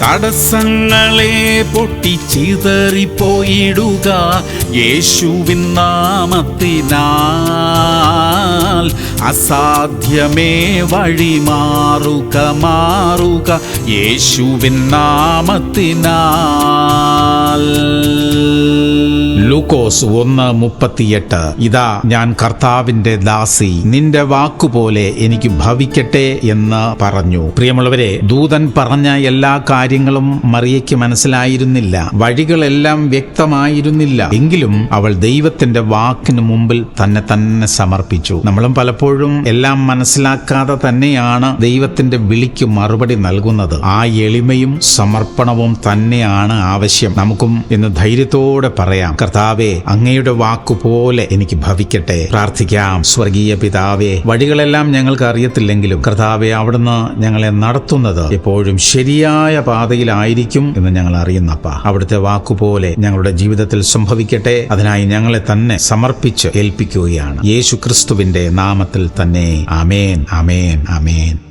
തടസ്സങ്ങളെ പൊട്ടിച്ചിതറിപ്പോയിടുക യേശുവിൻ നാമത്തിനാൽ. അസാധ്യമേ വഴി മാറുക യേശുവിൻ നാമത്തിനാൽ. ലൂക്കോസ് 1:38. ഇതാ ഞാൻ കർത്താവിന്റെ ദാസി, നിന്റെ വാക്കുപോലെ എനിക്ക് ഭവിക്കട്ടെ എന്ന് പറഞ്ഞു. പ്രിയമുള്ളവരെ, ദൂതൻ പറഞ്ഞ എല്ലാ കാര്യങ്ങളും മറിയയ്ക്ക് മനസ്സിലായിരുന്നില്ല. വഴികളെല്ലാം വ്യക്തമായിരുന്നില്ല. എങ്കിലും അവൾ ദൈവത്തിന്റെ വാക്കിന് മുമ്പിൽ തന്നെ സമർപ്പിച്ചു. നമ്മളും പലപ്പോഴും എല്ലാം മനസ്സിലാക്കാതെ തന്നെയാണ് ദൈവത്തിന്റെ വിളിക്ക് മറുപടി നൽകുന്നത്. ആ എളിമയും സമർപ്പണവും തന്നെയാണ് ആവശ്യം. നമുക്കും ഇന്ന് ധൈര്യത്തോടെ പറയാം, കർത്താവേ, അങ്ങയുടെ വാക്കുപോലെ എനിക്ക് ഭവിക്കട്ടെ. പ്രാർത്ഥിക്കാം. സ്വർഗീയ പിതാവേ, വഴികളെല്ലാം ഞങ്ങൾക്ക് അറിയത്തില്ലെങ്കിലും കർത്താവേ, അവിടുന്ന് ഞങ്ങളെ നടത്തുന്നത് എപ്പോഴും ശരിയായ പാതയിലായിരിക്കും എന്ന് ഞങ്ങൾ അറിയുന്നപ്പാ. അവിടുത്തെ വാക്കുപോലെ ഞങ്ങളുടെ ജീവിതത്തിൽ സംഭവിക്കട്ടെ. അതിനായി ഞങ്ങളെ തന്നെ സമർപ്പിച്ച് ഏൽപ്പിക്കുകയാണ്. യേശു ക്രിസ്തുവിന്റെ നാമത്തിൽ തന്നെ. ആമേൻ, ആമേൻ, ആമേൻ.